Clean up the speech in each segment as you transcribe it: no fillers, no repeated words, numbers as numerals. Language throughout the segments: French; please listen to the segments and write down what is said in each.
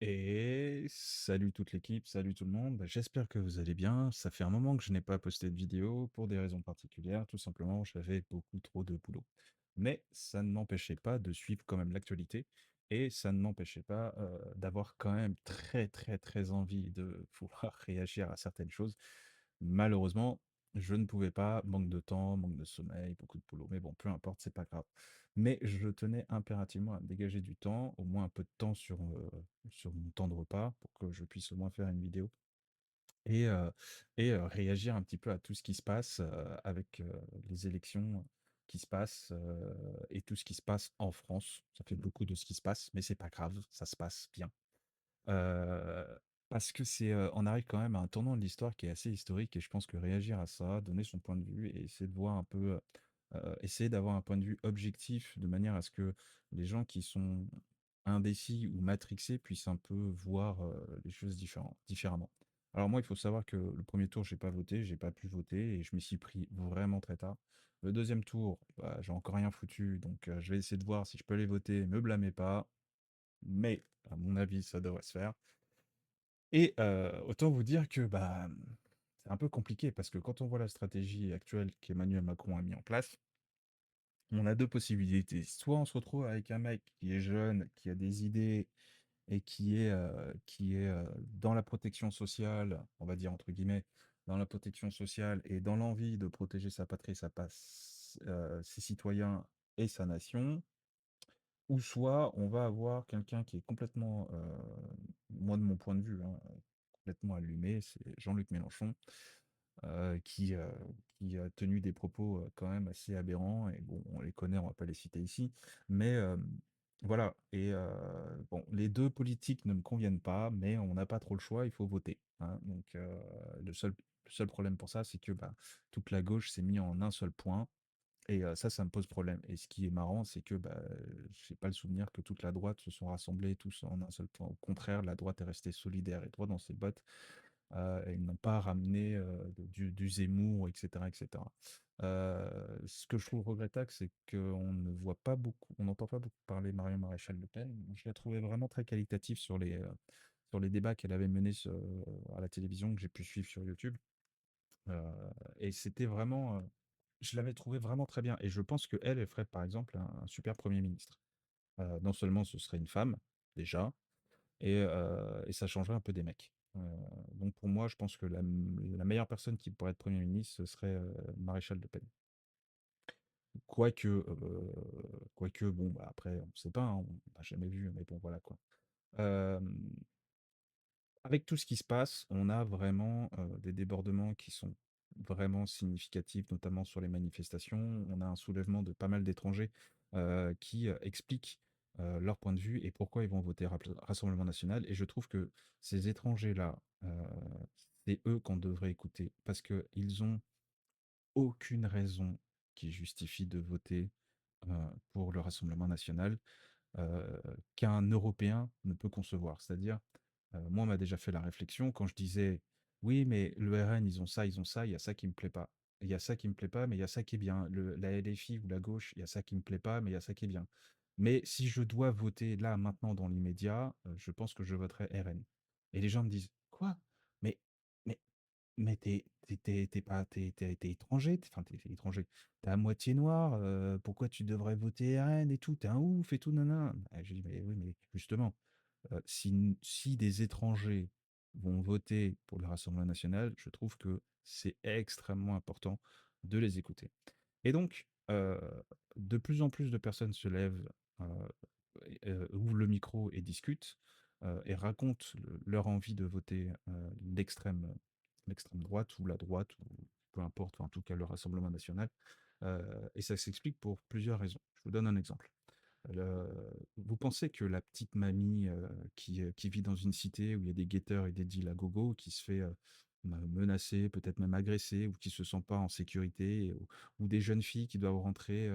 Et salut toute l'équipe, salut tout le monde. J'espère que vous allez bien. Ça fait un moment que je n'ai pas posté de vidéo pour des raisons particulières. Tout simplement, j'avais beaucoup trop de boulot. Mais ça ne m'empêchait pas de suivre quand même l'actualité et ça ne m'empêchait pas d'avoir quand même très très très envie de pouvoir réagir à certaines choses. Malheureusement, je ne pouvais pas, manque de temps, manque de sommeil, beaucoup de boulot. Mais bon, peu importe, c'est pas grave. Mais je tenais impérativement à me dégager du temps, au moins un peu de temps sur mon temps de repas, pour que je puisse au moins faire une vidéo et, euh, réagir un petit peu à tout ce qui se passe avec les élections qui se passent et tout ce qui se passe en France. Ça fait beaucoup de ce qui se passe, mais c'est pas grave, ça se passe bien. Heu, Parce que on arrive quand même à un tournant de l'histoire qui est assez historique et je pense que réagir à ça, donner son point de vue et essayer de voir un peu, essayer d'avoir un point de vue objectif de manière à ce que les gens qui sont indécis ou matrixés puissent un peu voir, les choses différemment. Alors moi, il faut savoir que le premier tour, j'ai pas voté, j'ai pas pu voter et je m'y suis pris vraiment très tard. Le deuxième tour, bah, j'ai encore rien foutu, donc je vais essayer de voir si je peux aller voter, me blâmez pas, mais à mon avis, ça devrait se faire. Et autant vous dire que, bah, c'est un peu compliqué parce que quand on voit la stratégie actuelle qu'Emmanuel Macron a mis en place, on a 2 possibilités. Soit on se retrouve avec un mec qui est jeune, qui a des idées et qui est dans la protection sociale, on va dire entre guillemets, dans la protection sociale et dans l'envie de protéger sa patrie, ses citoyens et sa nation. Ou soit on va avoir quelqu'un qui est complètement, moi de mon point de vue, hein, complètement allumé, c'est Jean-Luc Mélenchon, qui, qui a tenu des propos, quand même assez aberrants et bon, on les connaît, on va pas les citer ici. Mais, voilà et bon, les 2 politiques ne me conviennent pas, mais on n'a pas trop le choix, il faut voter, hein. Donc, le seul problème pour ça, c'est que, bah, toute la gauche s'est mis en un seul point et ça me pose problème et ce qui est marrant, c'est que, bah, j'ai pas le souvenir que toute la droite se sont rassemblés tous en un seul point. Au contraire, la droite est restée solidaire et droit dans ses bottes, et ils n'ont pas ramené, du Zemmour et cetera et cetera. Ce que je trouve regrettable, c'est qu'on ne voit pas beaucoup on n'entend pas beaucoup parler Marion Maréchal Le Pen. Je l'ai trouvée vraiment très qualitative sur les débats qu'elle avait menés à la télévision que j'ai pu suivre sur YouTube. Heu et c'était vraiment, je l'avais trouvé vraiment très bien et je pense qu'elle, elle ferait par exemple un super premier ministre. Non seulement ce serait une femme, déjà et ça changerait un peu des mecs. Donc pour moi, je pense que la meilleure personne qui pourrait être premier ministre, ce serait, Maréchal Le Pen. Quoique, bon, bah, après on ne sait pas, hein, on n'a jamais vu, mais bon voilà quoi. Hem Avec tout ce qui se passe, on a vraiment, des débordements qui sont vraiment significatifs, notamment sur les manifestations. On a un soulèvement de pas mal d'étrangers, qui, expliquent, leur point de vue et pourquoi ils vont voter Rassemblement national et je trouve que ces étrangers-là, c'est eux qu'on devrait écouter parce qu'ils ont aucune raison qui justifie de voter, heu, pour le Rassemblement national heu, qu'un Européen ne peut concevoir. C'est-à-dire, moi, on m'a déjà fait la réflexion quand je disais: «Oui, mais le RN, ils ont ça, il y a ça qui me plaît pas. Il y a ça qui me plaît pas, mais il y a ça qui est bien. La LFI ou la gauche, il y a ça qui me plaît pas, mais il y a ça qui est bien. Mais si je dois voter là, maintenant, dans l'immédiat, je pense que je voterai RN». Et les gens me disent: «Quoi? Mais mais mais t'es pas t'es étranger, enfin, t'es étranger, t'es à moitié noir, pourquoi tu devrais voter RN et tout? T'es un ouf et tout, nin nin». Je dis: «Mais oui, mais justement, si des étrangers vont voter pour le Rassemblement national, je trouve que c'est extrêmement important de les écouter». Et donc, de plus en plus de personnes se lèvent, heu ouvrent le micro et discutent, et racontent leur envie de voter, l'extrême droite ou la droite ou peu importe, enfin, en tout cas le Rassemblement national, et ça s'explique pour plusieurs raisons. Je vous donne un exemple. Le Vous pensez que la petite mamie, qui vit dans une cité où il y a des guetteurs et des deals à gogo, qui se fait, menacer, peut-être même agresser ou qui se sent pas en sécurité ou des jeunes filles qui doivent rentrer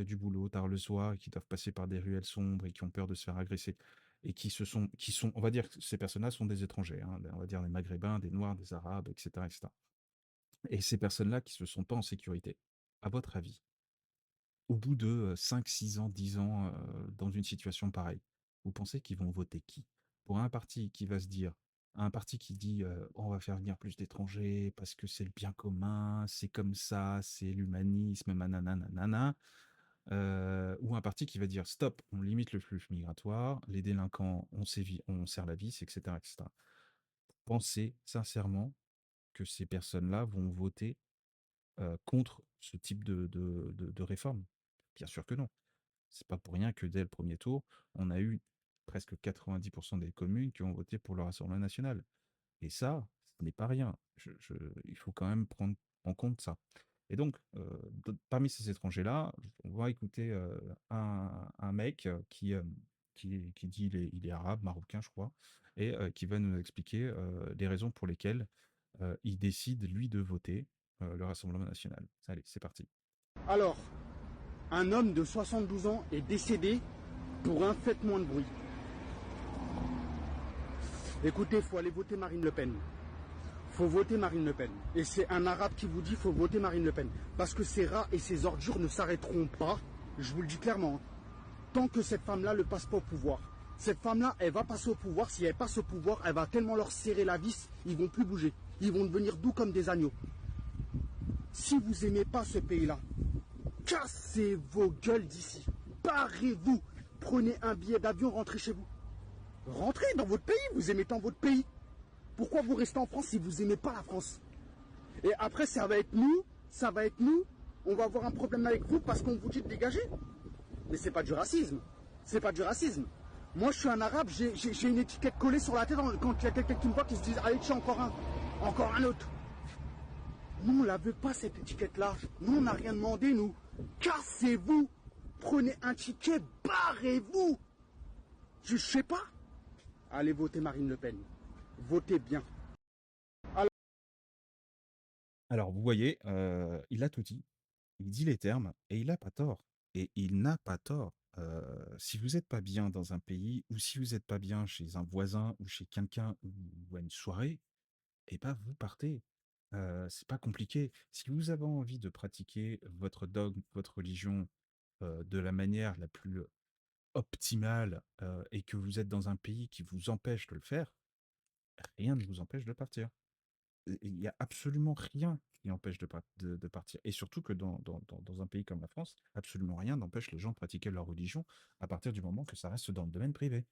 du boulot tard le soir et qui doivent passer par des ruelles sombres et qui ont peur de se faire agresser et qui sont on va dire que ces personnes-là sont des étrangers, hein, on va dire des maghrébins, des noirs, des arabes et cetera et cetera et ces personnes-là qui se sont pas en sécurité, à votre avis, au bout de, 5-6 ans, 10 ans, dans une situation pareille. vous pensez qu'ils vont voter qui? Pour un parti qui va se dire, un parti qui dit on va faire venir plus d'étrangers parce que c'est le bien commun, c'est comme ça, c'est l'humanisme, nanana, nanana. Ou un parti qui va dire stop, on limite le flux migratoire, les délinquants, on serre la vis, etc., etc. Pensez sincèrement que ces personnes-là vont voter contre ce type de réforme? Bien sûr que non. C'est pas pour rien que dès le premier tour, on a eu presque 90% des communes qui ont voté pour le Rassemblement national. Et ça, ce n'est pas rien. Il faut quand même prendre en compte ça. Et donc, parmi ces étrangers-là, on va écouter un mec qui dit il est arabe, marocain, je crois, et qui va nous expliquer les raisons pour lesquelles il décide, lui, de voter le Rassemblement national. Allez, c'est parti. Alors, un homme de 72 ans est décédé pour un faitement de bruit. Écoutez, il faut aller voter Marine Le Pen. Faut voter Marine Le Pen. Et c'est un arabe qui vous dit faut voter Marine Le Pen. Parce que ces rats et ces ordures ne s'arrêteront pas, je vous le dis clairement, tant que cette femme-là ne passe pas au pouvoir. Cette femme-là, elle va passer au pouvoir. Si elle passe au pouvoir, elle va tellement leur serrer la vis, ils vont plus bouger. Ils vont devenir doux comme des agneaux. Si vous aimez pas ce pays-là, cassez vos gueules d'ici. Barrez-vous. Prenez un billet d'avion, rentrez chez vous. Rentrez dans votre pays, vous aimez tant votre pays. Pourquoi vous restez en France si vous n'aimez pas la France? Et après, ça va être nous, on va avoir un problème avec vous parce qu'on vous dit de dégager. Mais c'est pas du racisme. C'est pas du racisme. Moi, je suis un arabe, j'ai une étiquette collée sur la tête quand il y a quelqu'un qui me voit qui se dit allez, tiens, encore un autre. Nous, on la veut pas cette étiquette-là. Nous, on n'a rien demandé, nous. Cassez-vous. Prenez un ticket, barrez-vous. Je sais pas. Allez voter Marine Le Pen. Votez bien. Alors, vous voyez, il a tout dit. Il dit les termes et il n'a pas tort. Et il n'a pas tort. Si vous n'êtes pas bien dans un pays ou si vous n'êtes pas bien chez un voisin ou chez quelqu'un ou à une soirée, eh ben vous partez. C'est pas compliqué. Si vous avez envie de pratiquer votre dogme, votre religion de la manière la plus optimale et que vous êtes dans un pays qui vous empêche de le faire, rien ne vous empêche de partir. Il n'y a absolument rien qui empêche de partir. Et surtout que dans un pays comme la France, absolument rien n'empêche les gens de pratiquer leur religion à partir du moment que ça reste dans le domaine privé.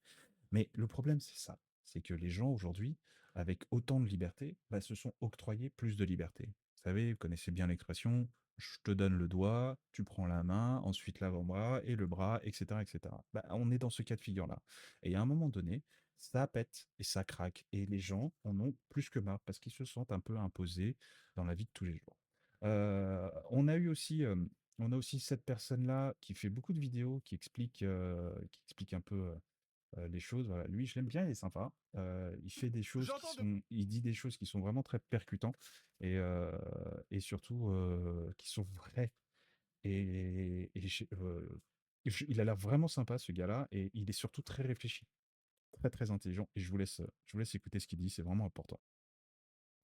Mais le problème, c'est ça. C'est que les gens aujourd'hui, avec autant de liberté, bah, se sont octroyés plus de liberté. Vous savez, vous connaissez bien l'expression, je te donne le doigt, tu prends la main, ensuite l'avant-bras et le bras, etc., etc. Bah, on est dans ce cas de figure-là. Et à un moment donné, ça pète et ça craque. Et les gens en ont plus que marre parce qu'ils se sentent un peu imposés dans la vie de tous les jours. On a eu aussi, on a aussi cette personne-là qui fait beaucoup de vidéos, qui explique un peu les choses. Voilà. Lui, je l'aime bien, il est sympa. Il fait des choses il dit des choses qui sont vraiment très percutantes et surtout qui sont vraies. Il a l'air vraiment sympa, ce gars-là, et il est surtout très réfléchi, très très intelligent. Et je vous laisse écouter ce qu'il dit, c'est vraiment important.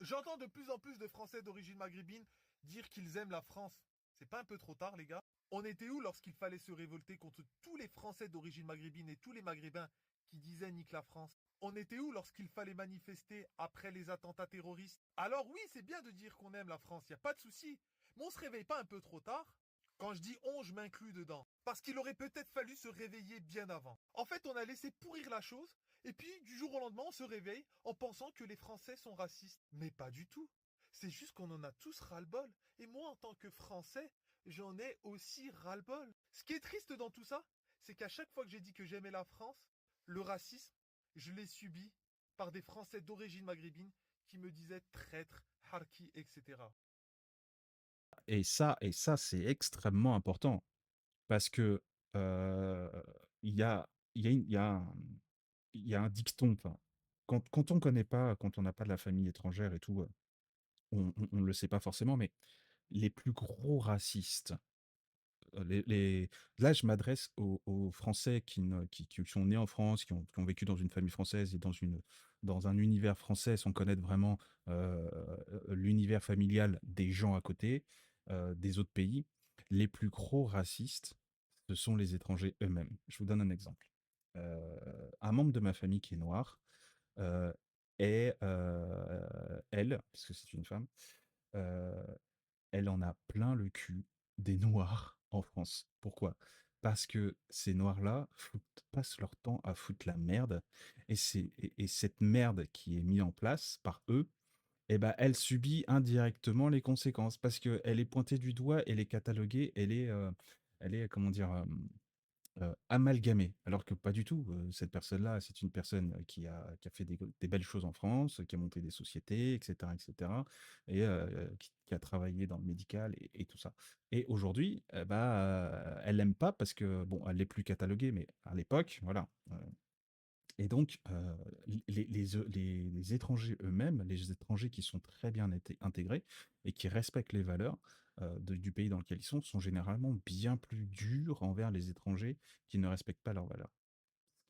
J'entends de plus en plus de Français d'origine maghrébine dire qu'ils aiment la France. C'est pas un peu trop tard, les gars? On était où lorsqu'il fallait se révolter contre tous les Français d'origine maghrébine et tous les Maghrébins qui disaient nique la France? On était où lorsqu'il fallait manifester après les attentats terroristes? Alors oui, c'est bien de dire qu'on aime la France, y a pas de souci. Mais on se réveille pas un peu trop tard? Quand je dis on, je m'inclus dedans. Parce qu'il aurait peut-être fallu se réveiller bien avant. En fait, on a laissé pourrir la chose, et puis du jour au lendemain, on se réveille en pensant que les Français sont racistes. Mais pas du tout. C'est juste qu'on en a tous ras-le-bol. Et moi, en tant que Français, j'en ai aussi ras-le-bol. Ce qui est triste dans tout ça, c'est qu'à chaque fois que j'ai dit que j'aimais la France, le racisme, je l'ai subi par des Français d'origine maghrébine qui me disaient traître, harki, etc. Et ça, c'est extrêmement important parce que euh, il y a, il y a il y a un dicton. Enfin, quand on connaît pas, quand on n'a pas de la famille étrangère et tout, on ne le sait pas forcément, mais les plus gros racistes, là je m'adresse aux Français qui sont nés en France, qui ont vécu dans une famille française et dans un univers français sans connaître vraiment l'univers familial des gens à côté, des autres pays. Les plus gros racistes, ce sont les étrangers eux-mêmes. Je vous donne un exemple. un membre de ma famille qui est noir, heu et elle, parce que c'est une femme, heu, elle en a plein le cul des noirs en France. Pourquoi? Parce que ces noirs-là passent leur temps à foutre la merde et cette merde qui est mise en place par eux, et ben, elle subit indirectement les conséquences parce qu'elle est pointée du doigt, elle est cataloguée, elle est, comment dire, amalgamée. Alors que pas du tout. Cette personne-là, c'est une personne qui a fait des belles choses en France, qui a monté des sociétés, etc., etc., qui a travaillé dans le médical et tout ça. Et aujourd'hui, bah, elle l'aime pas parce que, bon, elle n'est plus cataloguée, mais à l'époque, voilà. Et donc, les étrangers eux-mêmes, les étrangers qui sont très bien intégrés et qui respectent les valeurs du pays dans lequel ils sont généralement bien plus durs envers les étrangers qui ne respectent pas leurs valeurs,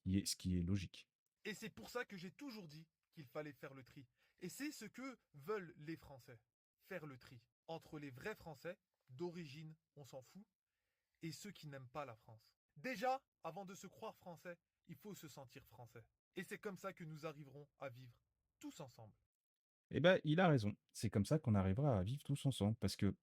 ce qui est logique. Et c'est pour ça que j'ai toujours dit qu'il fallait faire le tri. Et c'est ce que veulent les Français. Faire le tri entre les vrais Français, d'origine, on s'en fout, et ceux qui n'aiment pas la France. Déjà, avant de se croire français, il faut se sentir français. Et c'est comme ça que nous arriverons à vivre tous ensemble. Eh ben, il a raison. C'est comme ça qu'on arrivera à vivre tous ensemble. Parce que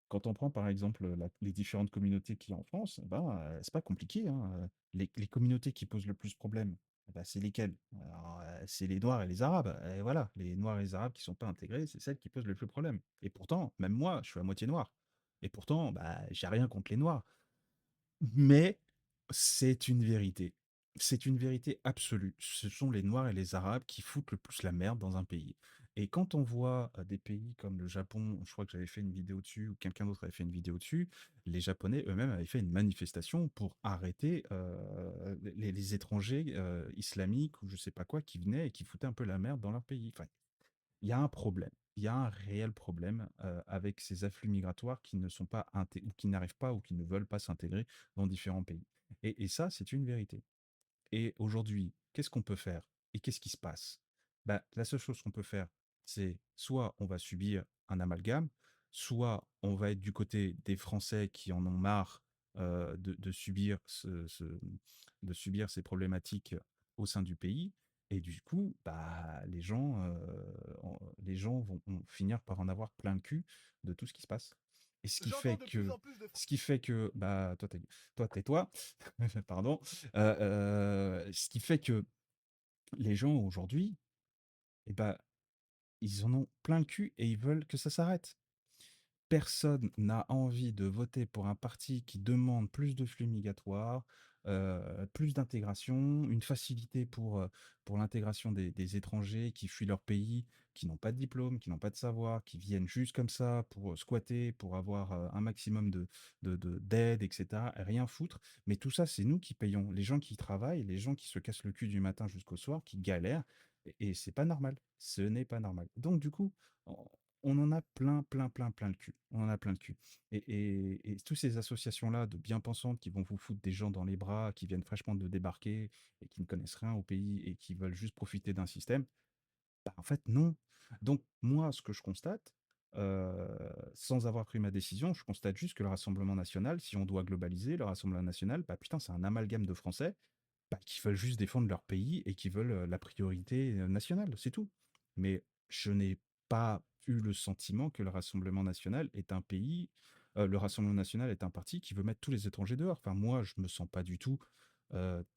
quand on prend par exemple les différentes communautés qu'il y a en France, ben, c'est pas compliqué, hein. Les communautés qui posent le plus problème, eh ben, c'est lesquelles? Alors, c'est les Noirs et les Arabes. Et voilà, les Noirs et les Arabes qui sont pas intégrés, c'est celles qui posent le plus problème. Et pourtant, même moi, je suis à moitié noir. Et pourtant, bah, j'ai rien contre les Noirs. Mais c'est une vérité. C'est une vérité absolue. Ce sont les Noirs et les Arabes qui foutent le plus la merde dans un pays. Et quand on voit des pays comme le Japon, je crois que j'avais fait une vidéo dessus, ou quelqu'un d'autre avait fait une vidéo dessus, les Japonais eux-mêmes avaient fait une manifestation pour arrêter les étrangers islamiques ou je sais pas quoi qui venaient et qui foutaient un peu la merde dans leur pays. Enfin, il y a un problème. Il y a un réel problème avec ces afflux migratoires qui ne sont pas ou qui n'arrivent pas ou qui ne veulent pas s'intégrer dans différents pays. Et ça, c'est une vérité. Et aujourd'hui, qu'est-ce qu'on peut faire? Et qu'est-ce qui se passe? Bah, la seule chose qu'on peut faire, c'est soit on va subir un amalgame, soit on va être du côté des Français qui en ont marre de subir de subir ces problématiques au sein du pays. Et du coup, bah, les gens vont finir par en avoir plein le cul de tout ce qui se passe. Et J'entends de plus en plus de ce qui fait que, bah, toi, tais-toi, pardon, ce qui fait que les gens aujourd'hui, eh ben, ils en ont plein le cul et ils veulent que ça s'arrête. Personne n'a envie de voter pour un parti qui demande plus de flux migratoires, plus d'intégration, une facilité pour l'intégration des étrangers qui fuient leur pays, qui n'ont pas de diplôme, qui n'ont pas de savoir, qui viennent juste comme ça pour squatter, pour avoir un maximum d'aide, etc. Et rien foutre. Mais tout ça, c'est nous qui payons. Les gens qui travaillent, les gens qui se cassent le cul du matin jusqu'au soir, qui galèrent. Et c'est pas normal. Ce n'est pas normal. Donc, du coup, on en a plein, plein, plein, plein le cul. On en a plein le cul. Et toutes ces associations-là de bien-pensantes qui vont vous foutre des gens dans les bras, qui viennent fraîchement de débarquer et qui ne connaissent rien au pays et qui veulent juste profiter d'un système, bah, en fait, non. Donc, moi, ce que je constate, sans avoir pris ma décision, je constate juste que le Rassemblement national, si on doit globaliser, le Rassemblement national, bah putain, c'est un amalgame de Français bah, qui veulent juste défendre leur pays et qui veulent la priorité nationale, c'est tout. Mais je n'ai pas eu le sentiment que le Rassemblement national est un pays, le Rassemblement national est un parti qui veut mettre tous les étrangers dehors. Enfin, moi, je me sens pas du tout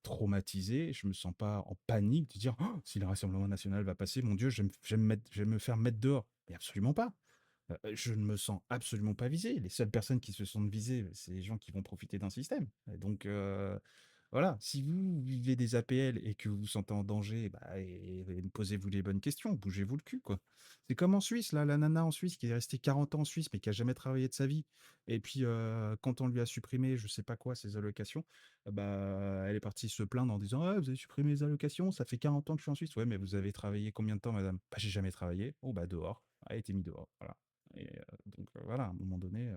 traumatisé, je me sens pas en panique de dire oh, si le Rassemblement national va passer, mon Dieu, je vais me faire mettre dehors. Mais absolument pas. Je ne me sens absolument pas visé. Les seules personnes qui se sentent visées, c'est les gens qui vont profiter d'un système. Et donc, voilà, si vous vivez des APL et que vous vous sentez en danger, bah, posez-vous les bonnes questions, bougez-vous le cul, quoi. C'est comme en Suisse, là, la nana en Suisse qui est restée 40 ans en Suisse, mais qui a jamais travaillé de sa vie. Et puis, quand on lui a supprimé, je sais pas quoi, ses allocations, bah, elle est partie se plaindre en disant ah, vous avez supprimé les allocations, ça fait 40 ans que je suis en Suisse. Ouais, mais vous avez travaillé combien de temps, madame? Bah, j'ai jamais travaillé. Oh, bah, dehors. Elle a été mise dehors. Voilà. Et donc, voilà, à un moment donné,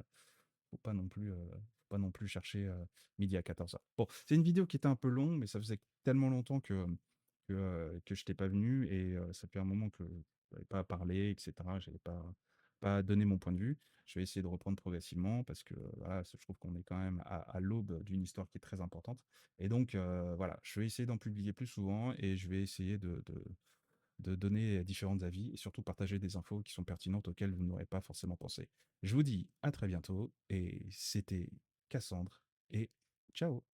faut pas non plus, faut pas non plus chercher midi à 14h. Bon, c'est une vidéo qui était un peu longue, mais ça faisait tellement longtemps que je n'étais pas venu et ça fait un moment que je n'avais pas parlé, etc. J'avais pas pas donner mon point de vue. Je vais essayer de reprendre progressivement parce que voilà, je trouve qu'on est quand même à l'aube d'une histoire qui est très importante. Et donc voilà, je vais essayer d'en publier plus souvent et je vais essayer de donner différents avis et surtout partager des infos qui sont pertinentes auxquelles vous n'aurez pas forcément pensé. Je vous dis à très bientôt et c'était Cassandre et ciao.